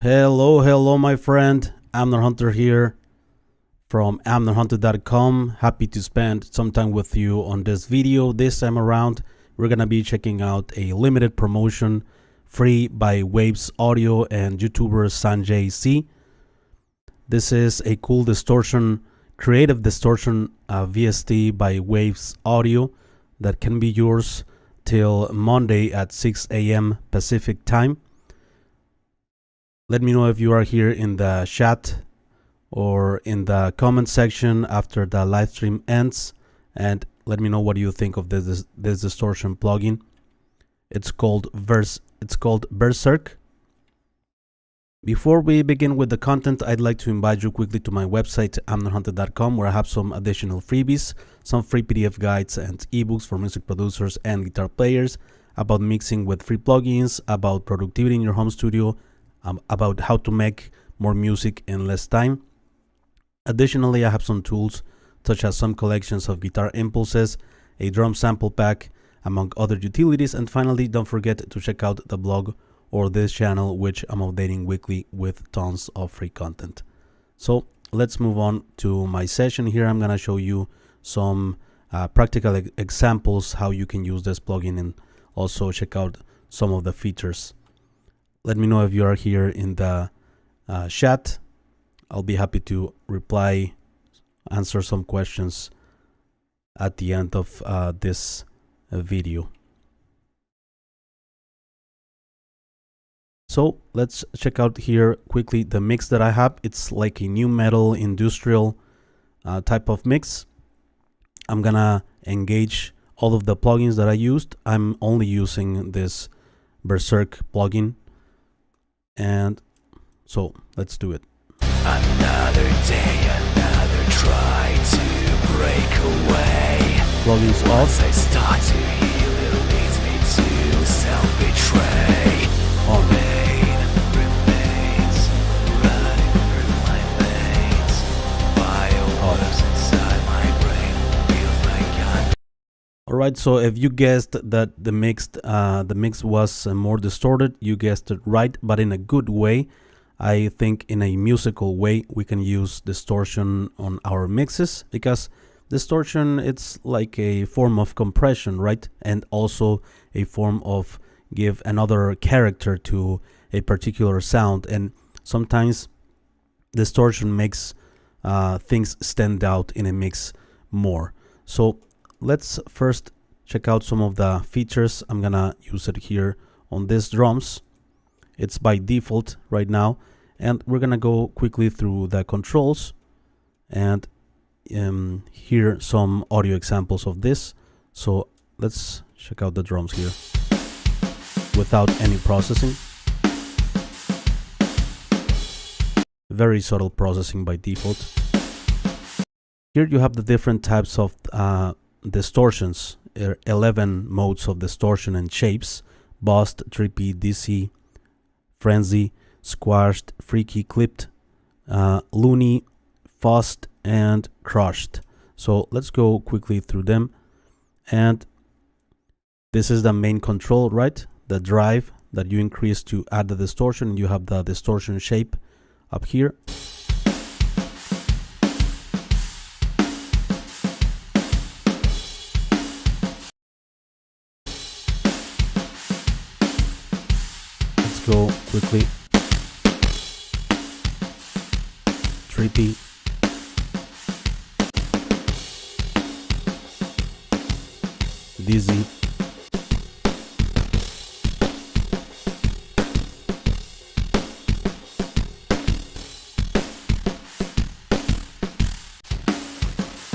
Hello, my friend. Amner Hunter here from amnerhunter.com. Happy to spend some time with you on this video. This time around, we're going to be checking out a limited promotion free by Waves Audio and YouTuber Sanjay C. This is a cool distortion, creative distortion VST by Waves Audio that can be yours till Monday at 6 a.m. Pacific time. Let me know if you are here in the chat or in the comment section after the live stream ends, and let me know what you think of this distortion plugin. It's called Berzerk. Before we begin with the content, I'd like to invite you quickly to my website amnerhunter.com, where I have some additional freebies, some free PDF guides and ebooks for music producers and guitar players about mixing with free plugins, about productivity in your home studio, about how to make more music in less time. Additionally, I have some tools such as some collections of guitar impulses, a drum sample pack, among other utilities. And finally, don't forget to check out the blog or this channel, which I'm updating weekly with tons of free content. So let's move on to my session here. I'm gonna show you some practical examples how you can use this plugin, and also check out some of the features. Let me know if you are here in the chat. I'll be happy to reply, answer some questions at the end of this video. So let's check out here quickly the mix that I have. It's like a new metal industrial type of mix. I'm gonna engage all of the plugins that I used. I'm only using this Berzerk plugin. And so let's do it. Another day, another try to break away. Plugins Once off. I start to heal, it leads me to self-betray. Pain remains running through my veins. Fireworks inside my brain feels like I'm. Alright, so if you guessed that the mix was more distorted, you guessed it right, but in a good way. I think in a musical way we can use distortion on our mixes, because distortion, it's like a form of compression, right? And also a form of give another character to a particular sound, and sometimes distortion makes things stand out in a mix more. So let's first check out some of the features. I'm gonna use it here on these drums. It's by default right now, and we're gonna go quickly through the controls and hear some audio examples of this. So let's check out the drums here without any processing. Very subtle processing by default. Here you have the different types of distortions, 11 modes of distortion and shapes: bust, trippy, dizzy, frenzy, squashed, freaky, clipped, loony, fuzzed, and crushed. So let's go quickly through them. And this is the main control, right? The drive that you increase to add the distortion. You have the distortion shape up here. Let's go quickly. Trippy, dizzy,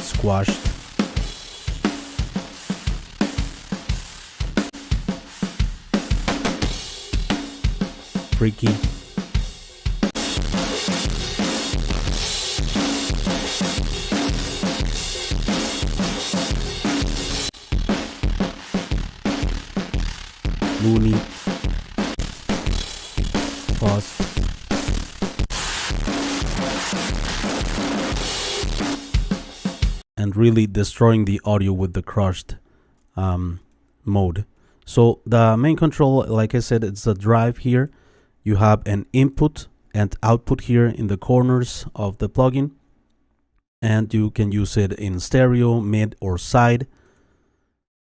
squashed, freaky, loony, fast, and really destroying the audio with the crushed mode. So the main control, like I said, it's the drive here. You have an input and output here in the corners of the plugin, and you can use it in stereo, mid, or side.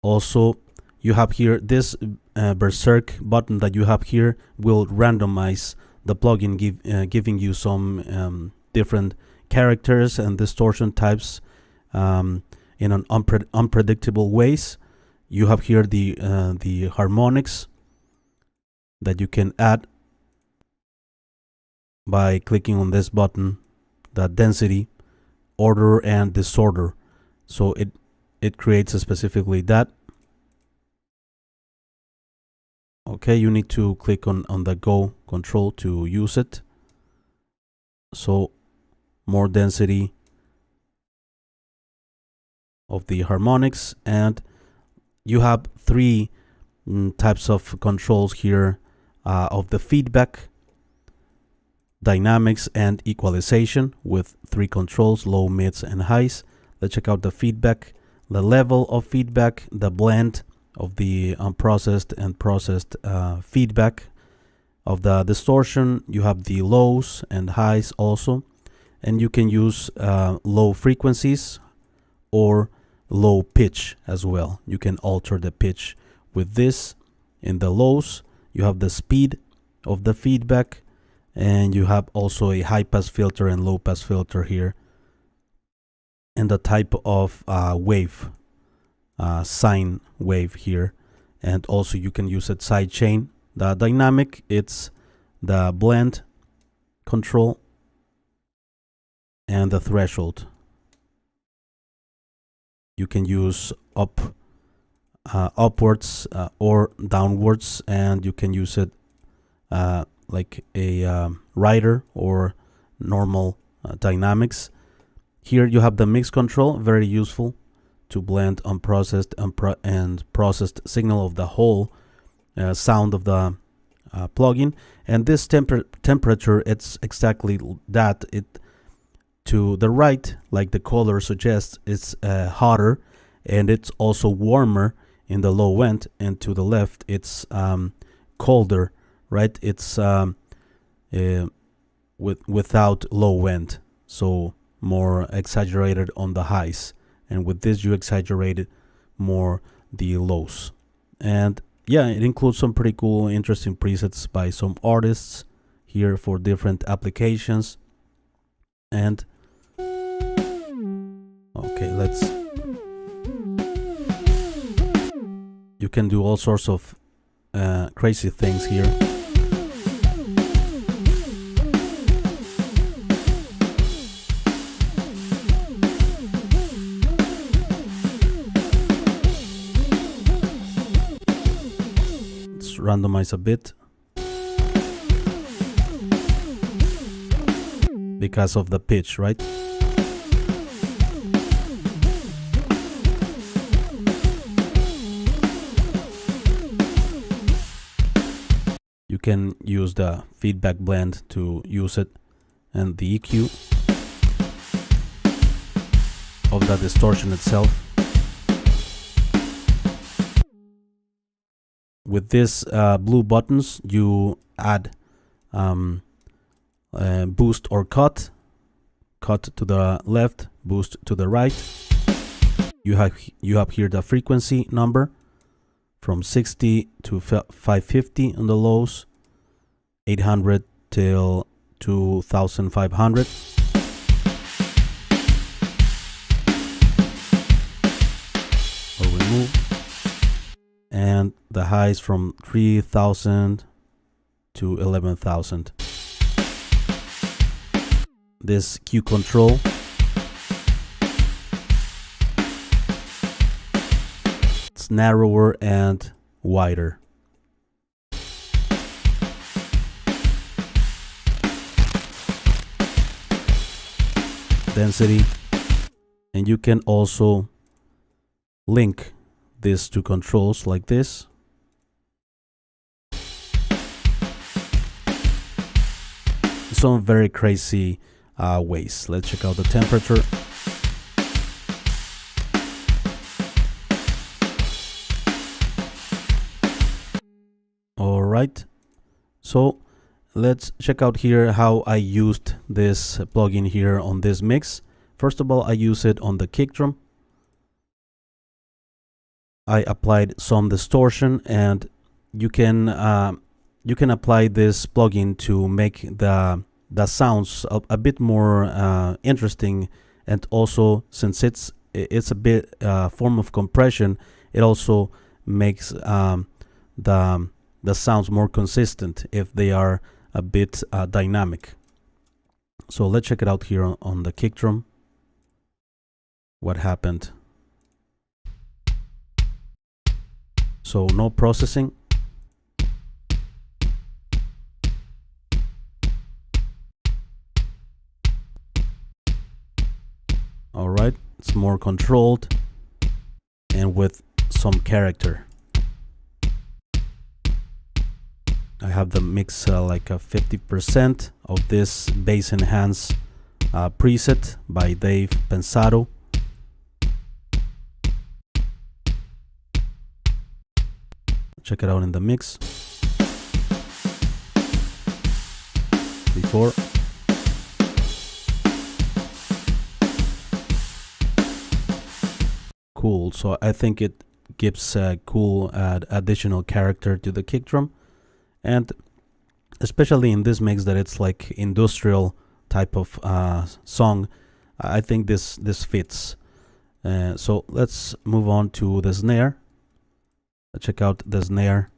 Also, you have here this Berzerk button that you have here will randomize the plugin, giving you some different characters and distortion types in an unpredictable ways. You have here the harmonics that you can add by clicking on this button, the density, order, and disorder. So it creates specifically that. Okay, you need to click on the go control to use it. So more density of the harmonics, and you have three types of controls here of the feedback, dynamics, and equalization, with three controls: low, mids, and highs. Let's check out the feedback, the level of feedback, the blend of the unprocessed and processed feedback. Of the distortion, you have the lows and highs also, and you can use low frequencies or low pitch as well. You can alter the pitch with this. In the lows, you have the speed of the feedback, and you have also a high pass filter and low pass filter here, and the type of wave, sine wave here, and also you can use it side chain. The dynamic, it's the blend control and the threshold. You can use upwards or downwards, and you can use it like a rider or normal dynamics. Here you have the mix control, very useful to blend unprocessed and processed signal of the whole sound of the plugin. And this temperature, it's exactly that. It to the right, like the color suggests, it's hotter, and it's also warmer in the low end, and to the left it's colder, right? It's without low end, so more exaggerated on the highs, and with this you exaggerated more the lows. And yeah, it includes some pretty cool, interesting presets by some artists here for different applications. And okay, you can do all sorts of crazy things here. Let's randomize a bit because of the pitch, right? You can use the feedback blend to use it, and the EQ of the distortion itself. With these blue buttons, you add boost or cut to the left, boost to the right. You have here the frequency number from 60 to 550 on the lows, 800 till 2500. Or remove. And the highs from 3000 to 11,000. This Q control narrower and wider. Density, and you can also link these two controls like this. Some very crazy ways. Let's check out the temperature. All right, so let's check out here how I used this plugin here on this mix. First of all, I use it on the kick drum. I applied some distortion, and you can apply this plugin to make the sounds a bit more interesting, and also since it's a bit form of compression, it also makes the sounds more consistent if they are a bit dynamic. So let's check it out here on the kick drum. What happened? So no processing. All right, it's more controlled and with some character. I have the mix like a 50% of this bass enhance preset by Dave Pensado. Check it out in the mix. Before. Cool. So I think it gives a cool additional character to the kick drum, and especially in this mix that it's like industrial type of song, I think this fits. So let's move on to the snare. Check out the snare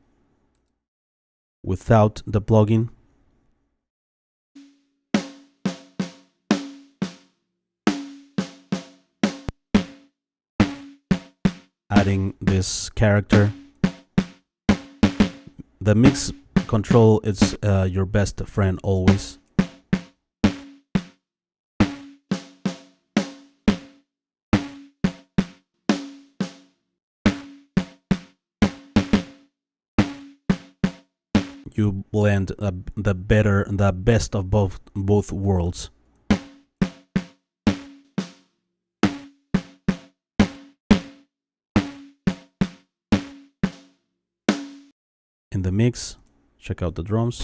without the plugin. Adding this character. The mix control is your best friend always. You blend the best of both worlds. In the mix, check out the drums.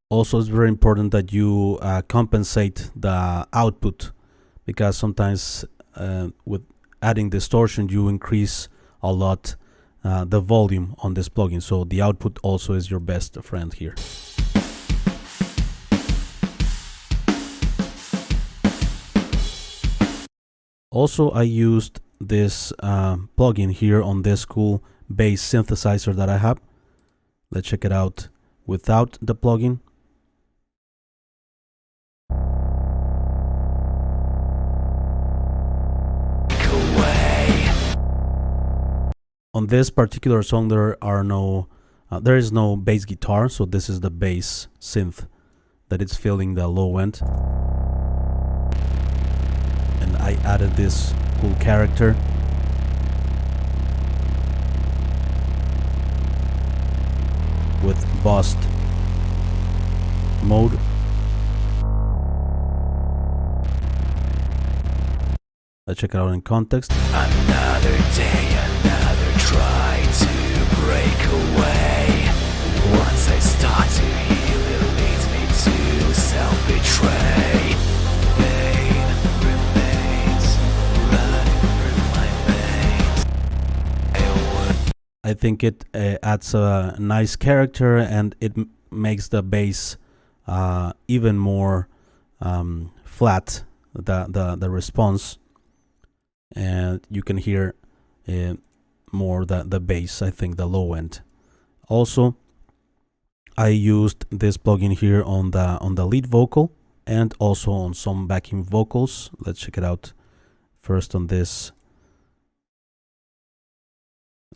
Also, it's very important that you compensate the output, because sometimes with adding distortion you increase a lot the volume on this plugin, so the output also is your best friend here. Also, I used this plugin here on this cool bass synthesizer that I have. Let's check it out without the plugin. On this particular song, there is no bass guitar, so this is the bass synth that it's filling the low end. And I added this cool character. With bust mode. Let's check it out in context. Another day, another try to break away. Once I start to heal, it leads me to self-betray. Pain remains running through my veins. I think it adds a nice character, and it makes the bass even more flat, the response. And you can hear more the bass, I think, the low end. Also, I used this plugin here on the lead vocal and also on some backing vocals. Let's check it out first on this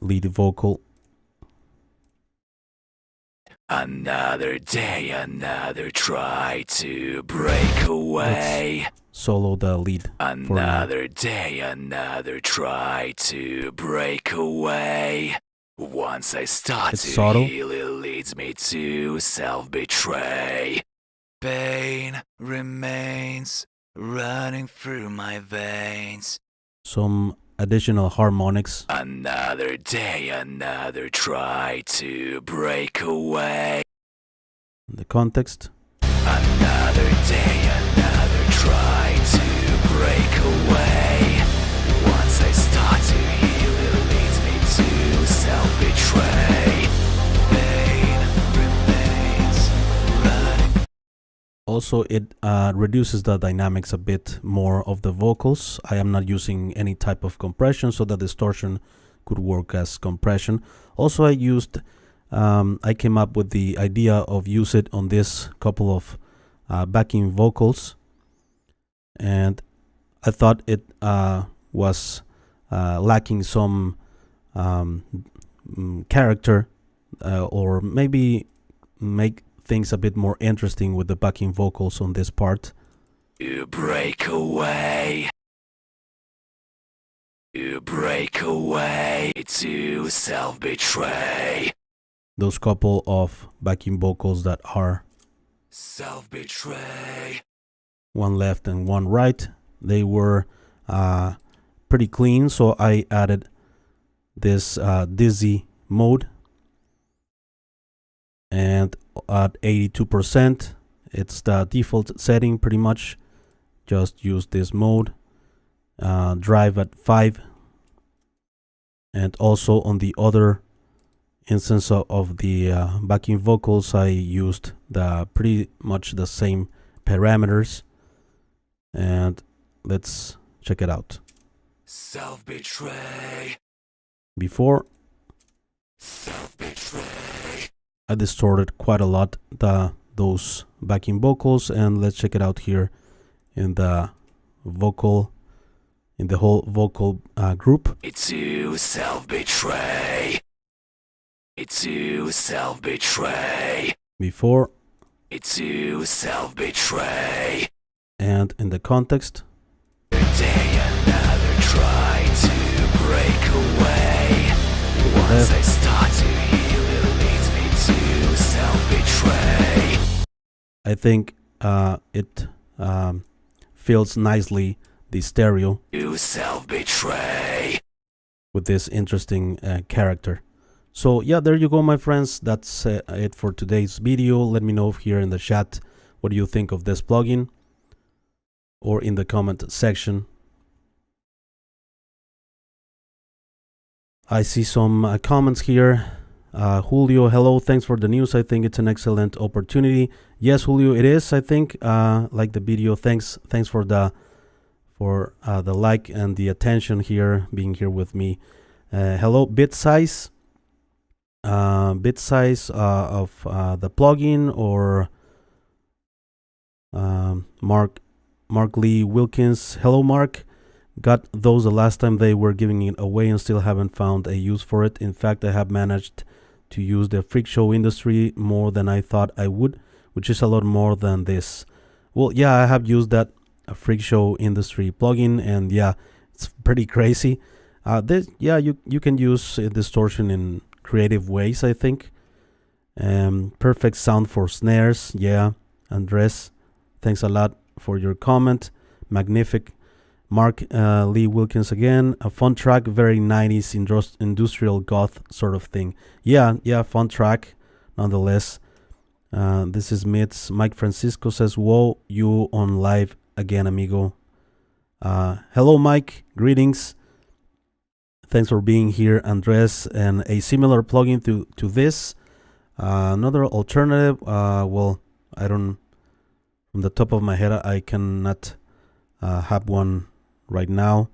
lead vocal. Another day, another try to break away. Let's solo the lead. Another day, another try to break away. Once I start It's to subtle. heal, it leads me to self-betray. Pain remains running through my veins. some additional harmonics. Another day, another try to break away. The context. Another day, another try to break away. Once I start to heal, it leads me to self-betray. Pain remains running. Also, it reduces the dynamics a bit more of the vocals. I am not using any type of compression, so the distortion could work as compression. Also, I came up with the idea of use it on this couple of backing vocals, and I thought it was lacking some character, or maybe make things a bit more interesting with the backing vocals on this part. You break away. You break away to self-betray. Those couple of backing vocals that are Self-betray. one left and one right, they were pretty clean, so I added this dizzy mode, and at 82%, it's the default setting pretty much. Just use this mode. Drive at 5, and also on the other instance of the backing vocals, I used the pretty much the same parameters, and let's check it out. Self-betray. Before, Self-betray. I distorted quite a lot those backing vocals, and let's check it out here in the vocal, in the whole vocal group. It's you, self-betray. It's you, self-betray. Before, It's you, self-betray. and in the context. Another day, another try to break away. Once I start to heal, it leads me to self-betray. I think it fills nicely the stereo You self-betray. with this interesting character. So yeah, there you go, my friends. That's it for today's video. Let me know here in the chat what do you think of this plugin, or in the comment section. I see some comments here. Julio, hello, thanks for the news. I think it's an excellent opportunity. Yes, Julio, it is. I think like the video. Thanks for the like and the attention here, being here with me. Hello, bit size of the plugin, or Mark Lee Wilkins. Hello, Mark. Got those the last time they were giving it away and still haven't found a use for it. In fact, I have managed to use the freak show industry more than I thought I would, which is a lot more than this. Well, yeah, I have used that freak show industry plugin, and yeah, it's pretty crazy. You can use distortion in creative ways, I think. Perfect sound for snares. Yeah, Andres, thanks a lot for your comment. Magnific. Mark Lee Wilkins again. A fun track, very 90s industrial goth sort of thing. Yeah, fun track nonetheless. This is Mitz. Mike Francisco says, whoa, you on live again, amigo. Hello, Mike. Greetings. Thanks for being here, Andres. And a similar plugin to this. Another alternative. Well, I don't, from the top of my head, I cannot have one right now.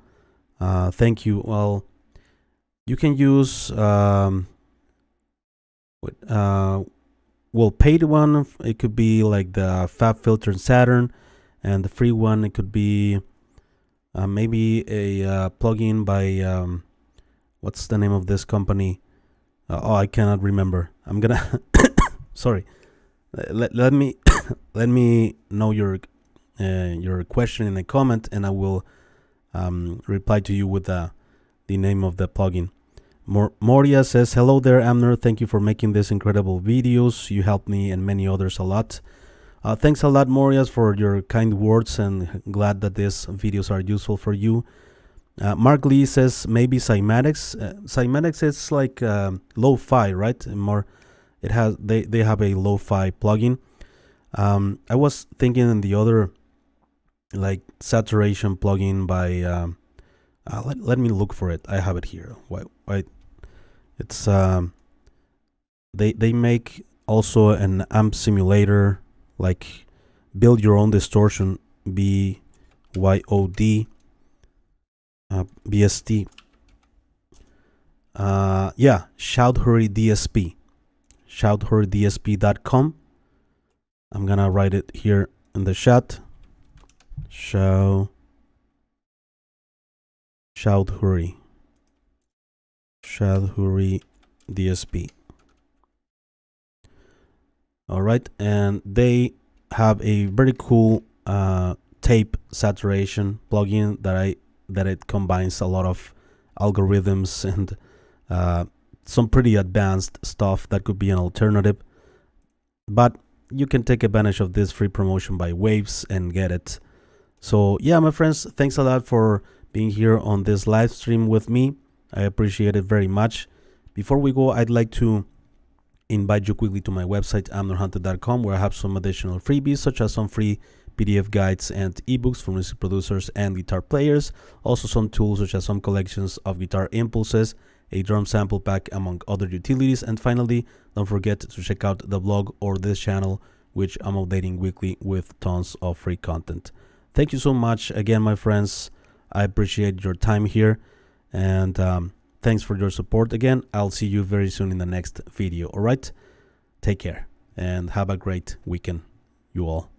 Thank you. Well, you can use paid one. It could be like the Fab Filter in Saturn, and the free one, it could be maybe a plugin by what's the name of this company? I cannot remember. I'm gonna sorry. Let me let me know your question in a comment, and I will reply to you with the name of the plugin. Moria says, hello there, Amner. Thank you for making these incredible videos. You helped me and many others a lot. Thanks a lot, Moria, for your kind words, and glad that these videos are useful for you. Mark Lee says maybe cymatics. Cymatics is like lo-fi, right? More, it has they have a lo-fi plugin. I was thinking in the other like saturation plugin by let me look for it. I have it here. Why it's they make also an amp simulator, like build your own distortion, BYOD VST. Yeah, Shout Hurry DSP, shouthurrydsp.com. I'm gonna write it here in the chat. Shout Hurry DSP. All right, and they have a very cool tape saturation plugin that it combines a lot of algorithms and some pretty advanced stuff that could be an alternative, but you can take advantage of this free promotion by Waves and get it. So yeah, my friends, thanks a lot for being here on this live stream with me. I appreciate it very much. Before we go, I'd like to invite you quickly to my website, amnorhunted.com, where I have some additional freebies, such as some free PDF guides and ebooks for music producers and guitar players. Also some tools such as some collections of guitar impulses, a drum sample pack, among other utilities. And finally, don't forget to check out the blog or this channel, which I'm updating weekly with tons of free content. Thank you so much again, my friends. I appreciate your time here, and thanks for your support again. I'll see you very soon in the next video. All right, take care and have a great weekend, you all.